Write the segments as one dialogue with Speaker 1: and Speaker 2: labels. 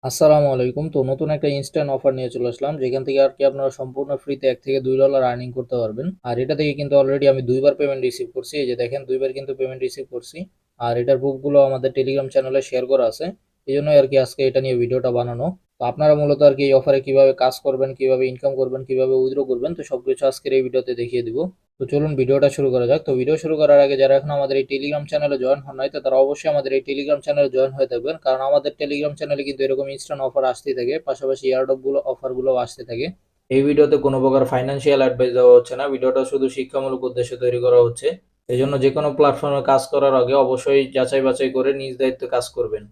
Speaker 1: আসসালামু আলাইকুম। তো নতুন একটা ইনস্ট্যান্ট অফার নিয়ে চলে আসলাম, যেখান থেকে আর কি আপনারা সম্পূর্ণ ফ্রিতে $1 থেকে $2 আর্নিং করতে পারবেন। আর এটা থেকে কিন্তু অলরেডি আমি দুইবার পেমেন্ট রিসিভ করছি। এই যে দেখেন, দুইবার কিন্তু পেমেন্ট রিসিভ করছি। আর এটার প্রুফগুলো আমাদের টেলিগ্রাম চ্যানেলে শেয়ার করা আছে। এই জন্যই আর কি আজকে এটা নিয়ে ভিডিওটা বানানো। তো আপনারা মূলত আর কি এই অফারে কিভাবে কাজ করবেন, কিভাবে ইনকাম করবেন, কিভাবে উইথড্র করবেন, তো সবকিছু আজকের এই ভিডিওতে দেখিয়ে দিব। তো চলুন ভিডিওটা শুরু করা যাক। তো ভিডিও শুরু করার আগে যারা এখন আমাদের এই টেলিগ্রাম চ্যানেলে জয়েন হন নাই, তো তারা অবশ্যই আমাদের এই টেলিগ্রাম চ্যানেলে জয়েন হয়ে থাকবেন, কারণ আমাদের টেলিগ্রাম চ্যানেলে কিন্তু এরকম ইনস্ট্যান্ট অফার আসতেই থাকে, পাশাপাশি এয়ারড্রপ গুলো অফার গুলো আসতে থাকে। এই ভিডিওতে কোনো প্রকার ফাইন্যান্সিয়াল অ্যাডভাইস দেওয়া হচ্ছে না, ভিডিওটা শুধু শিক্ষামূলক উদ্দেশ্যে তৈরি করা হচ্ছে। এই জন্য যে কোনো প্ল্যাটফর্মে কাজ করার আগে অবশ্যই যাচাই বাছাই করে নিজ দায়িত্বে কাজ করবেন।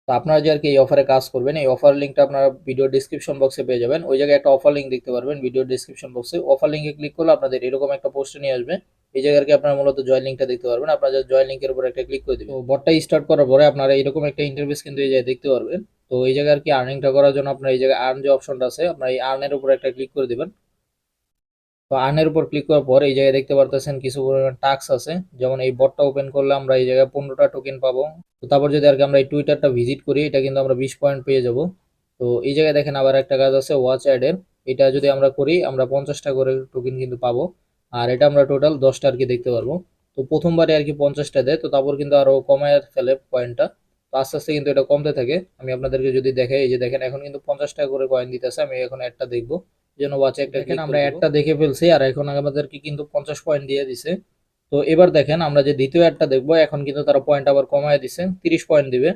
Speaker 1: তো আপনারা যে আর কি এই অফারে কাজ করবেন, এই অফার লিঙ্কটা আপনারা ভিডিও ডিসক্রিপশন বক্সে পেয়ে যাবেন। ওই জায়গায় একটা অফার লিঙ্ক দেখতে পারবেন ভিডিও ডিসক্রিপশন বক্সে। অফার লিঙ্কে ক্লিক করলে আপনাদের এরকম একটা পোস্টে নিয়ে আসবে। এই জায়গায় আর কি আপনারা মূলত জয়েন লিঙ্কটা দেখতে পারবেন। আপনারা জাস্ট জয়েন লিঙ্কের উপর একটা ক্লিক করে দিবেন। তো বটটা স্টার্ট করার পরে আপনারা এরকম একটা ইন্টারফেস কিন্তু এই জায়গায় দেখতে পারবেন। তো এই জায়গায় আর কি আর্নিংটা করার জন্য আপনারা এই জায়গায় আর্ন যে অপশনটা আছে, আপনারা এই আর্নের উপর একটা ক্লিক করে দিবেন। তো আর্নের উপর ক্লিক করার পর এই জায়গায় দেখতে পারতেছেন কিছু পরিমাণ টাস্ক আছে। যেমন এই বটটা ওপেন করলে আমরা এই জায়গায় 15টা টোকেন পাবো। তো তারপর যদি আর কি আমরা এই টুইটারটা ভিজিট করি, এটা কিন্তু আমরা 20 পয়েন্ট পেয়ে যাব। তো এই জায়গায় দেখেন আবার একটা কাজ আছে ওয়াচ অ্যাডের। এটা যদি আমরা করি, আমরা 50টা করে টোকেন কিন্তু পাবো। আর এটা আমরা টোটাল 10টা আর কি দেখতে পারবো। তো প্রথমবারে আর কি 50টা দেয়, তো তারপর কিন্তু আরো কমায় ফেলে পয়েন্টটা। তো আস্তে আস্তে কিন্তু এটা কমতে থাকে। আমি আপনাদেরকে যদি দেখাই, এই যে দেখেন এখন কিন্তু 50 টাকা করে কয়েন দিতেছে। আমি এখন একটা দেখবো, জন্য ওয়াচে একটা দেখেন আমরা অ্যাডটা দেখে ফেলছি, আর এখন আমাদেরকে কিন্তু 50 পয়েন্ট দিয়ে দিছে। তো এবার দেখেন আমরা যে দ্বিতীয় অ্যাডটা দেখবো, এখন কিন্তু তারা পয়েন্ট আবার কমায় দিছে, 30 পয়েন্ট দিবে।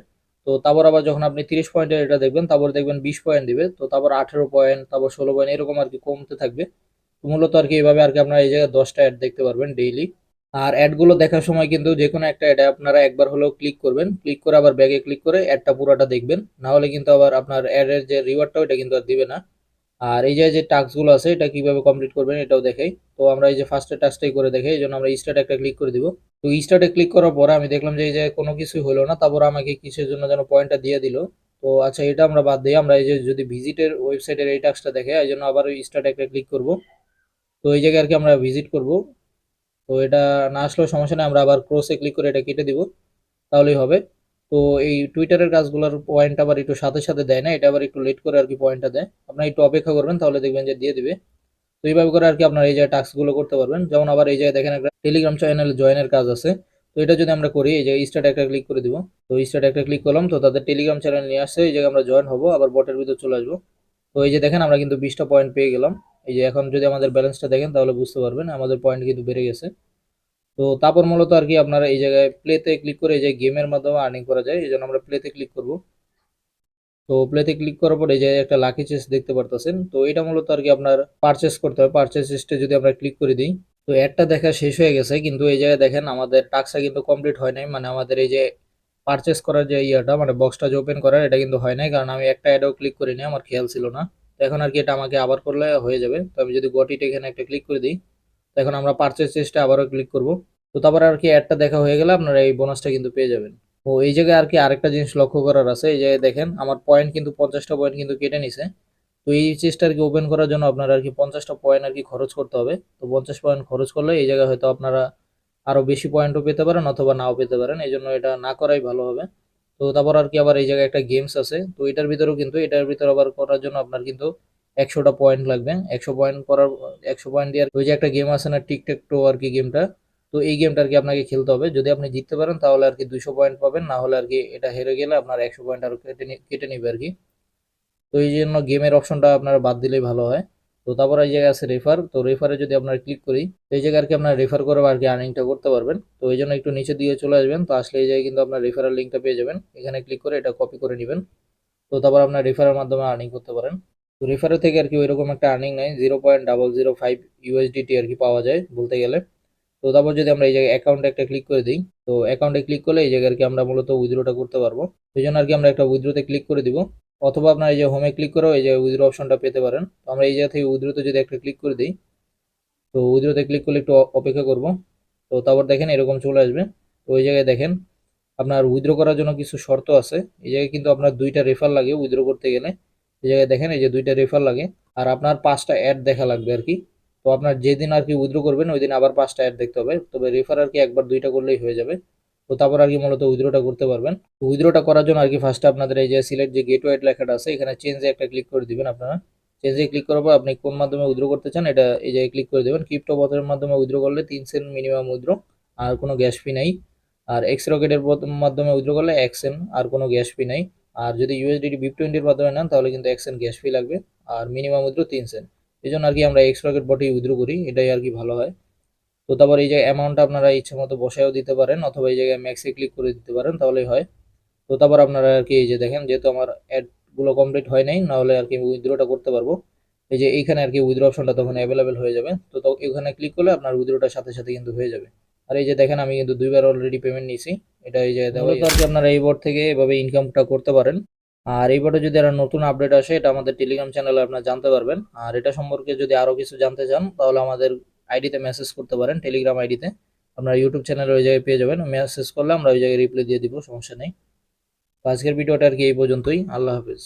Speaker 1: তো তারপর আবার যখন আপনি 30 পয়েন্টের এটা দেখবেন, তারপর দেখবেন 20 পয়েন্ট দিবে, তো তারপর 18 পয়েন্ট, তারপর 16 পয়েন্ট, এরকম আর কি কমতে থাকবে। তো মূলত আর কি এইভাবে আর কি আপনারা এই জায়গায় 10টা অ্যাড দেখতে পারবেন ডেইলি। আর অ্যাডগুলো দেখার সময় কিন্তু যে কোনো একটা অ্যাডে আপনারা একবার হলেও ক্লিক করবেন, ক্লিক করে আবার ব্যাগে ক্লিক করে অ্যাডটা পুরোটা দেখবেন, না হলে কিন্তু আবার আপনার অ্যাডের যে রিওয়ার্ডটা ওইটা কিন্তু আর দিবে না। আর এই যে যে টাস্ক গুলো আছে, এটা কিভাবে কমপ্লিট করবেন এটাও দেখাই। তো আমরা এই যে ফার্স্টের টাস্কটাই করে দেখাই, এই জন্য আমরা স্টার্ট একটা ক্লিক করে দিব। তো স্টার্টে ক্লিক করার পরে আমি দেখলাম যে এই যে কোনো কিছুই হলো না, তারপর আমাকে কিসের জন্য যেন পয়েন্টটা দিয়ে দিল। তো আচ্ছা, এটা আমরা বাদ দিই। আমরা এই যে যদি ভিজিটের ওয়েবসাইটের এই টাস্কটা দেখে, এই জন্য আবার ওই স্টার্ট একটা ক্লিক করব। তো এই জায়গায় আর কি আমরা ভিজিট করব। তো এটা না আসলেও সমস্যা নেই, আমরা আবার ক্রসে ক্লিক করে এটা কেটে দিব, তাহলেই হবে। তো এই টুইটারের কাজগুলোর পয়েন্ট আবার একটু সাথে সাথে দেয় না, এটা আবার একটু লেট করে আর কি পয়েন্টটা দেয়। আপনারা একটু অপেক্ষা করবেন, তাহলে দেখবেন যে দিয়ে দিবে। তো এইভাবে করে আর কি আপনারা এই জায়গায় টাস্ক গুলো করতে পারবেন। যেমন আবার এই জায়গায় দেখেন একটা টেলিগ্রাম চ্যানেলে জয়েনের কাজ আছে। তো এটা যদি আমরা করি, এই যে স্টার্ট একটা ক্লিক করে দিব। তো স্টার্ট একটা ক্লিক করলাম, তো তাদের টেলিগ্রাম চ্যানেল নিয়ে আসছে, এই জায়গায় আমরা জয়েন হবো, আবার বটের ভিতর চলে আসবো। তো এই যে দেখেন আমরা কিন্তু 20টা পয়েন্ট পেয়ে গেলাম। এই যে এখন যদি আমাদের ব্যালেন্সটা দেখেন, তাহলে বুঝতে পারবেন আমাদের পয়েন্ট কিন্তু বেড়ে গেছে। তো তারপর মূলত আর কি আপনারা এই জায়গায় প্লেতে ক্লিক করে এই যে গেমের মাধ্যমে আর্নিং করা যায়, এই জন্য আমরা প্লেতে ক্লিক করব। তো প্লেতে ক্লিক করার পরে এই যে একটা লাকি চেস্ট দেখতে পারতেছেন, তো এটা মূলত আর কি আপনার পারচেস করতে হবে। পারচেস চেস্টে যদি আমরা ক্লিক করে দিই, তো অ্যাডটা দেখা শেষ হয়ে গেছে, কিন্তু এই জায়গায় দেখেন আমাদের টাস্কটা কিন্তু কমপ্লিট হয় নাই। মানে আমাদের এই যে পারচেস করার যে ইয়াটা, মানে বক্সটা যে ওপেন করার, এটা কিন্তু হয় নাই, কারণ আমি একটা অ্যাডও ক্লিক করিনি, আমার খেয়াল ছিল না। তো এখন আর কি এটা আমাকে আবার করলে হয়ে যাবে। তো আমি যদি গটিটা এখানে একটা ক্লিক করে দিই, তো এখন আমরা পারচেস চেস্টে আবারও ক্লিক করব। তো তারপর আর কি অ্যাডটা দেখা হয়ে গেলে আপনারা এই বোনাসটা কিন্তু পেয়ে যাবেন। ও এই জায়গায় আর কি আরেকটা জিনিস লক্ষ্য করার আছে, এই জায়গায় দেখেন আমার পয়েন্ট কিন্তু 50টা পয়েন্ট কিন্তু কেটে নিছে। তো এই চেষ্টা আর কি ওপেন করার জন্য আপনার আর কি 50টা পয়েন্ট আর কি খরচ করতে হবে। তো 50 পয়েন্ট খরচ করলে এই জায়গায় হয়তো আপনারা আরো বেশি পয়েন্টও পেতে পারেন, অথবা নাও পেতে পারেন, এই জন্য এটা না করাই ভালো হবে। তো তারপর আর কি আবার এই জায়গায় একটা গেমস আছে, তো এটার ভিতরেও কিন্তু এটার ভিতরে আবার করার জন্য আপনার কিন্তু 100টা পয়েন্ট লাগবে। 100 পয়েন্ট করার 100 পয়েন্ট দিয়ে ওই যে একটা গেম আছে না, টিকটক টো আর কি গেমটা। তো এই গেমটা আর কি আপনাকে খেলতে হবে। যদি আপনি জিততে পারেন তাহলে আর কি 200 পয়েন্ট পাবেন, না হলে আর কি এটা হেরে গেলে আপনার 100 পয়েন্ট আর কেটে নিবে আর কি। তো এই জন্য গেমের অপশনটা আপনারা বাদ দিলেই ভালো হয়। তো তারপর এই জায়গায় আছে রেফার, তো রেফারে যদি আপনারা ক্লিক করি, তো এই জায়গায় আর কি আপনারা রেফার করে আর কি আর্নিংটা করতে পারবেন। তো এই জন্য একটু নিচে দিয়ে চলে আসবেন, তো আসলে এই জায়গায় কিন্তু আপনার রেফারের লিঙ্কটা পেয়ে যাবেন, এখানে ক্লিক করে এটা কপি করে নেবেন। তো তারপর আপনার রেফারের মাধ্যমে আর্নিং করতে পারেন। তো রেফারের থেকে আর কি ওইরকম একটা আর্নিং নাই, 0.005 ইউএসডিটি আর কি পাওয়া যায় বলতে গেলে। তো তারপর যদি আমরা এই জায়গায় অ্যাকাউন্টে একটা ক্লিক করে দিই, তো অ্যাকাউন্টে ক্লিক করলে এই জায়গায় আর কি আমরা মূলত উইথড্রোটা করতে পারবো। এই জন্য আর কি আমরা একটা উইথড্রোতে ক্লিক করে দিব, অথবা আপনার এই যে হোমে ক্লিক করেও এই যে উইথড্রো অপশনটা পেতে পারেন। তো আমরা এই জায়গা থেকে উইথড্রোতে যদি একটা ক্লিক করে দিই, তো উইথড্রোতে ক্লিক করলে একটু অপেক্ষা করব। তো তারপর দেখেন এরকম চলে আসবে। তো ওই জায়গায় দেখেন আপনার উইথড্র করার জন্য কিছু শর্ত আছে। এই জায়গায় কিন্তু আপনার 2টা রেফার লাগে উইথড্র করতে গেলে। এই জায়গায় দেখেন এই যে 2টা রেফার লাগে, আর আপনার 5টা অ্যাড দেখা লাগবে আর কি। তো আপনার যেদিন আর কি উইথড্র করবেন ওই দিন আবার 5টা অ্যাড দেখতে হবে, তবে রেফার আর কি একবার 2টা করলেই হয়ে যাবে। তো তারপর আর কি মূলত উইথড্রটা করতে পারবেন। উইথড্রটা করার জন্য আর কি ফার্স্টে আপনাদের এই যে সিলেক্ট যে গেটওয়ে লেখাটা আছে এখানে চেঞ্জে একটা ক্লিক করে দিবেন আপনারা। চেঞ্জে ক্লিক করার পর আপনি কোন মাধ্যমে উইথড্র করতে চান এটা এই জায়গায় ক্লিক করে দেবেন। ক্রিপ্টো বথের মাধ্যমে উইথড্র করলে 3 সেন্ট মিনিমাম উইথড্র, আর কোনো গ্যাস ফি নাই। আর এক্স রকেটের মাধ্যমে উইথড্র করলে 1 সেন্ট, আর কোনো গ্যাস ফি নাই। আর যদি ইউএসডিটি BIP20 এর মাধ্যমে নেন তাহলে কিন্তু 1 সেন্ট গ্যাস ফি লাগবে, আর মিনিমাম উইথড্র 3 সেন্ট। এই জন্য আর কি আমরা এক্স রকেট বটেই উইথড্র করি, এটাই আর কি ভালো হয়। তো তারপর এই যে অ্যামাউন্টটা আপনারা ইচ্ছে মতো বসায়ও দিতে পারেন অথবা এই জায়গায় ম্যাক্সে ক্লিক করে দিতে পারেন, তাহলেই হয়। তো তারপর আপনারা আর কি এই যে দেখেন, যেহেতু আমার অ্যাড গুলো কমপ্লিট হয় নাই, না হলে আর কি উইথড্রটা করতে পারবো। এই যে এইখানে আর কি উইথড্র অপশনটা তখন অ্যাভেলেবেল হয়ে যাবে, তো এখানে ক্লিক করলে আপনার উইথড্রটার সাথে সাথে কিন্তু হয়ে যাবে। আর এই যে দেখেন আমি কিন্তু 2বার অলরেডি পেমেন্ট নিয়েছি। এটা এই যে মূলত আর কি আপনারা এই বোর্ড থেকে এভাবে ইনকামটা করতে পারেন। আর এই বোর্ডে যদি আর নতুন আপডেট আসে এটা আমাদের টেলিগ্রাম চ্যানেলে আপনারা জানতে পারবেন। আর এটা সম্পর্কে যদি আরো কিছু জানতে চান তাহলে আমাদের আইডিতে মেসেজ করতে পারেন, টেলিগ্রাম আইডিতে। আপনারা ইউটিউব চ্যানেলে ওই জায়গায় পেয়ে যাবেন, মেসেজ করলে আমরা ওই জায়গায় রিপ্লাই দিয়ে দিব, সমস্যা নেই। তো আজকের ভিডিওটা আর কি এই পর্যন্তই। আল্লাহ হাফেজ।